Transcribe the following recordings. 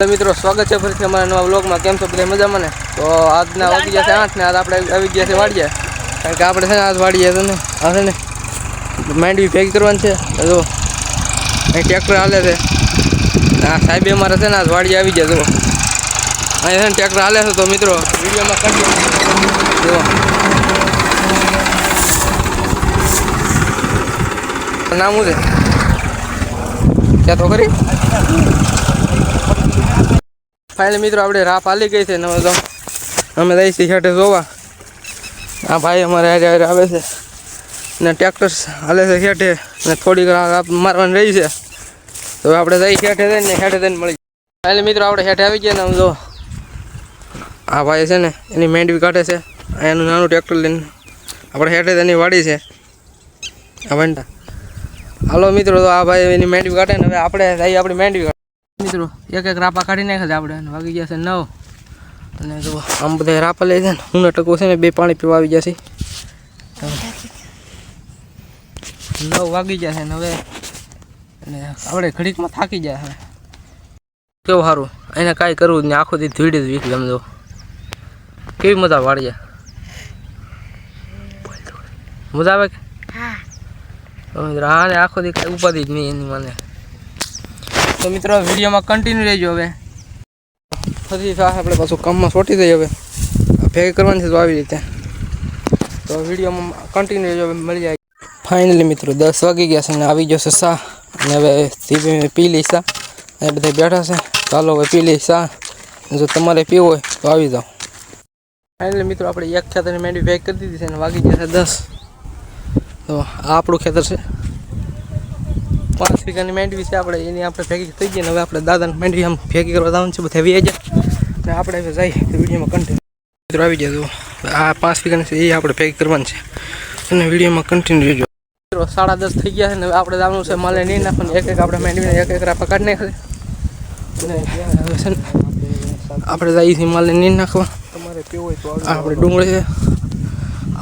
મિત્રો સ્વાગત છે ફરીથી અમારા નવા વ્લોગમાં. કેમ છો બધા મજામાં ને? તો આજના વાગી ગયા છે 8 ને આજ આપણે આવી ગયા છે વાડીએ, કારણ કે આપણે છે ને આજ વાડીએ છે ને આ છે ને માંડવી ભેગી કરવાની છે. જો અહીં ટ્રેક્ટર હાલે છે. આ સાહેબે અમારે છે ને આજ વાડીએ આવી ગયા. જો અહીં છે ને ટ્રેક્ટર હાલે છે. તો મિત્રો વિડીયોમાં કન્ટિન્યુ જો નામ શું છે ત્યાં તો ખરી. ફાઇનલી મિત્રો આપણે રાપ હાલી ગઈ છે ને હવે તો અમે જઈએ છીએ હેઠે જોવા. આ ભાઈ અમારે હારે હારે આવે છે ને ટ્રેક્ટર હાલે છે હેઠે ને થોડીક રાપ મારવાની રહી છે. તો આપણે જઈ હેઠે જઈને હેઠે જઈને મળી. ફાઇનલી મિત્રો આપણે હેઠે આવી ગયા ને આમ જો આ ભાઈ છે ને એની માંડવી કાઢે છે. એનું નાનું ટ્રેક્ટર લઈને આપણે હેઠે એની વાડી છે આ વંટા. હાલો મિત્રો, તો આ ભાઈ એની માંડવી કાઢે ને હવે આપણે જઈએ આપણી માંડવી. મિત્રો એક એક રાપા કાઢી નાખે છે આપણે. વાગી ગયા છે 9 અને જો આમ બધા રાપા લે છે ને હું ટકો છે ને બે પાણી પીવા આવી જશે. 9 વાગી ગયા છે ને હવે અને આપણે ઘડીકમાં થાકી જાય. હવે કેવું સારું એને કાંઈ કરવું જ નહીં, આખો દી ધીડી જ વીક સમજો કેવી મજા વાળીએ. મજા આવે કે હા ને આખો દી કાંઈ ઉપાધિ જ નહીં એની મને. તો મિત્રો વિડીયોમાં કન્ટિન્યુ રહેજો. હવે ફરી આપણે પાછું કામમાં છોટી દઈએ. હવે ભેગી કરવાની છે તો આવી રીતે. તો વિડીયોમાં કન્ટિન્યુ રહેજો. હવે મળી જાય. ફાઇનલી મિત્રો 10 વાગી ગયા છે ને આવી જશે ચા. અને હવે ધીમે પી લઈ ચા. એ બધા બેઠા છે. ચાલો હવે પી લઈ ચા. જો તમારે પીવો હોય તો આવી જાઓ. ફાઇનલી મિત્રો આપણે એક ખેતરની માંડવી ભેગી કરી દીધી છે ને વાગી ગયા છે 10. તો આ આપણું ખેતર છે. 5 વીઘાની માંડવી છે આપણે એની આપણે ભેગી થઈ ગઈ ને હવે આપણે દાદાની માંડવી આમ ભેગી કરવા જવાનું છે. બધા આવી જાય ને આપણે હવે જઈએ તો વિડીયોમાં કન્ટિન્યુ મિત્રો આવી જાય. તો આ 5 વીઘાની છે એ આપણે ભેગી કરવાની છે અને વિડીયોમાં કન્ટિન્યુ રહેજો. મિત્રો 10:30 થઈ ગયા છે ને હવે આપણે જવાનું છે માલે નહીં નાખવાનું. એક એક આપણે માંડવીને એક એક રાપા કાઢી નાખે અને હવે છે ને આપણે જઈએ છીએ માલે નહીં નાખવા. તમારે પીવો હોય તો આપણે ડુંગળી છે.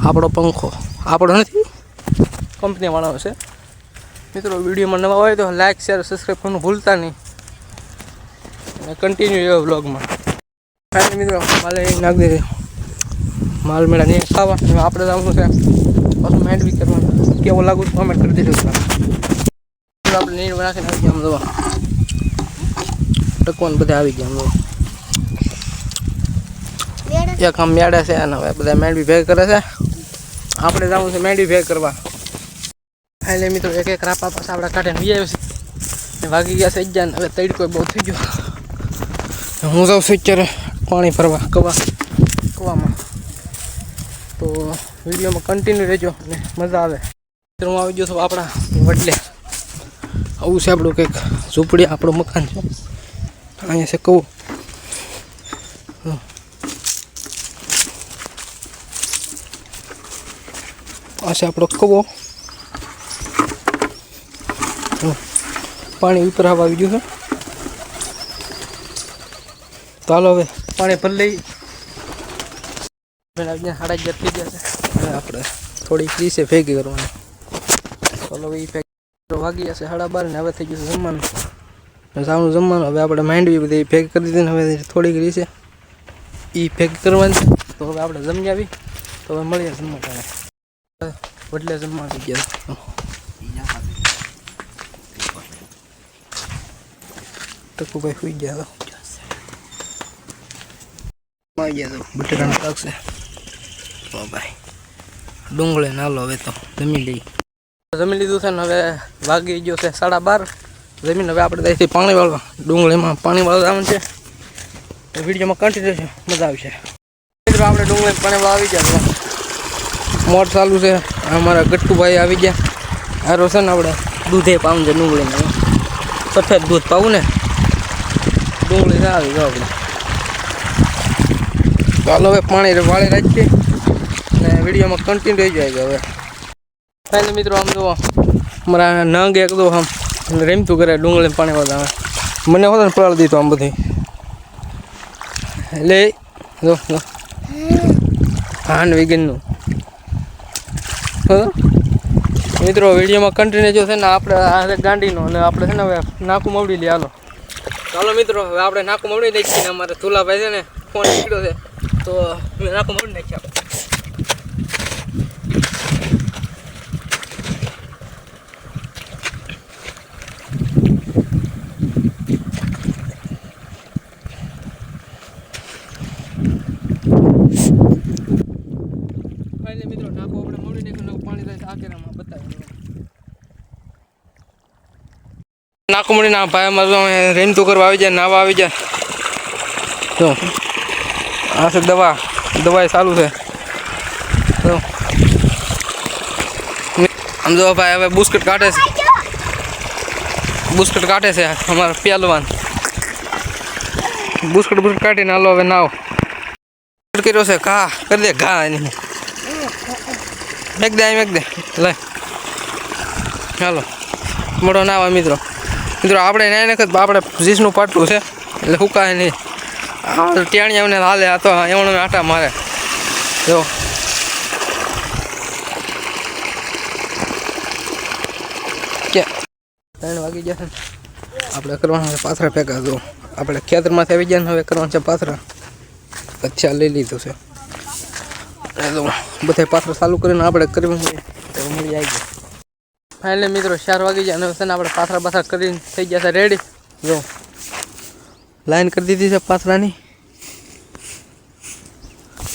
આપણો પંખો આપણો નથી, કંપનીવાળાનો છે. મિત્રો વિડીયોમાં નવા હોય તો લાઇક શેર સબસ્ક્રાઈબ કરવાનું ભૂલતા નહીં અને કન્ટિન્યુ રહ્યો વ્લોગમાં. ફાઇનલી મિત્રો માલે નાખી દે માલ મેળા નહીં ખાવા. આપણે જવાનું છે પાછું માંડવી કરવાનું. કેવો લાગુ કોમેન્ટ કરી દેજો. આપણે નીર નાખીને આવી ગયા આમ જવા ટકવાનું બધા આવી ગયા આમ. એક આમ મેળે છે અને હવે બધા માંડવી ભેગ કરે છે. આપણે જવાનું છે માંડવી ભેગ કરવા. એટલે મિત્રો એક એક રાપા પાસે આપણે કાઢીને વી આવ્યો છે. વાગી ગયા છે 11. હવે તડકો બહુ થઈ ગયો. હું જાઉં છું અત્યારે પાણી ભરવા કવામાં. તો વિડીયોમાં કન્ટિન્યુ રહેજો અને મજા આવે. હું આવી ગયો છું આપણા વડલે. આવું છે આપણું કંઈક ઝૂંપડી, આપણું મકાન છે. અહીંયા છે કહું આ છે આપણો કવો. પાણી ઉપર આવી ગયું છે. તો હાલો હવે પાણી ભરી લઈ. 11:30 થઈ ગયા છે. હવે આપણે થોડી ક્રીસે ભેગી કરવાની. ચાલો એ ભેગી વાગી જશે 12:30 ને હવે થઈ ગયું છે જમવાનું. સાવનું જમવાનું. હવે આપણે માંડવી બધી ભેગી કરી દીધી ને હવે થોડીક રીસે એ ભેગી કરવાની છે. તો હવે આપણે જમી આવી તો હવે મળીએ જમવા ટાણે. વડલે જમવા આવી ગયા. ટકુભાઈ સુઈ ગયા આવી ગયા. તો બટેટાનું શાક છે. તો ભાઈ ડુંગળી નાલો હવે તો જમી લઈ. જમી લીધું છે ને હવે વાગી ગયો છે 12:30. જમીન હવે આપણે ત્યાંથી પાણી વાળવા. ડુંગળીમાં પાણી વાળવા જવાનું છે. તો વિડીયોમાં કન્ટિન્યુ છે, મજા આવશે. મિત્રો આપણે ડુંગળી પાણી વાળવા આવી ગયા. મોટ ચાલુ છે. અમારા ગટ્ટુભાઈ આવી ગયા. હારો છે ને આપણે દૂધે પાવું છે ડુંગળીને. સફેદ દૂધ પાવું ને ડુંગળી ના આવી ગયો આપણે. ચાલો હવે પાણી વાળી રાખીએ અને વિડીયોમાં કન્ટિન્યુ રહી જાય. હવે ફાઇનલી મિત્રો આમ જુઓ અમારા નંગ એક દો આમ રેમતું કરે ડુંગળી પાણી વાળા. આવે મને હોતો ને પડાવી દીધું આમ બધી એટલે જો હાન વિગનનું. મિત્રો વિડીયોમાં કન્ટિન્યુ જો છે ને આપણે આ ગાંડીનો અને આપણે છે ને હવે નાકું મવડી લઈએ. હાલો ચાલો મિત્રો હવે આપણે નાકું મળી નાખીએ ને અમારે તુલાભાઈ છે ને ફોન નીકળ્યો છે તો નાકું મળી નાખીએ આપણે. મિત્રો નાખો આપણે મળી નાખ્યું પાણી લઈને આ કેરામાં બતાવ્યું નાખું મળી ના ભાઈ અમારે રેન તો કરવા આવી જાય નાવા આવી જાય તો આ છે દવા ચાલુ છે તો આમ જો ભાઈ હવે બુસ્કટ કાઢે છે અમારા પહેલવાન બુસ્કટ કાઢીને હાલો હવે નાવ કર્યો છે ઘા કરી દે ઘા એની મેક દે લે હાલો મોટો નાવા મિત્રો આપણે નાઈ નાખત આપણે જીસનું પાટલું છે એટલે હુકાય નહીં ટેણી આવીને હાલે આ તો એવણો આટા મારે જો કે 3 વાગી જશે આપણે કરવાના છે પાથરા ભેગા જો આપણે ખેતરમાંથી આવી જાય ને હવે કરવાના છે પાથરા કચ્છા લઈ લીધું છે બધા પાથરા ચાલુ કરીને આપણે કરવું મળી આવી જાય ફાઇનલી મિત્રો 4 વાગી જાય અને છે ને આપણે પાથરા કરીને થઈ જશે રેડી જો લાઈન કરી દીધી છે પાથરાની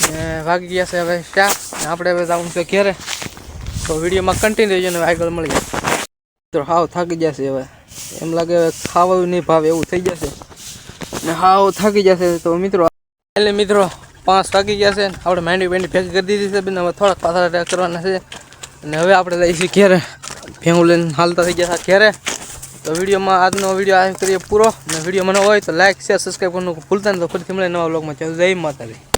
ને વાગી ગયા છે હવે 4 આપણે હવે જવાનું છે ઘેરે તો વિડીયોમાં કન્ટિન્યુ રહેજો ને આગળ મળી જાય તો હાવ થાકી જશે હવે એમ લાગે હવે ખાવાનું નહીં ભાવે એવું થઈ જશે ને હાવ થાકી જશે તો મિત્રો એટલે મિત્રો 5 વાગી ગયા છે આપણે માંડી ભેગી કરી દીધી છે હવે થોડાક પાથરા કરવાના છે અને હવે આપણે જઈશું ઘેરે ભેહું લઈને હાલતા થઈ ગયા ઘેરે તો વિડીયોમાં આજનો વિડીયો આ કરીએ પૂરો અને વિડીયો મને હોય તો લાઈક શેર સબસ્ક્રાઈબ કરવાનું ભૂલતા નહીં તો ફરીથી મળે નવા વ્લોગમાં જય માતાજી.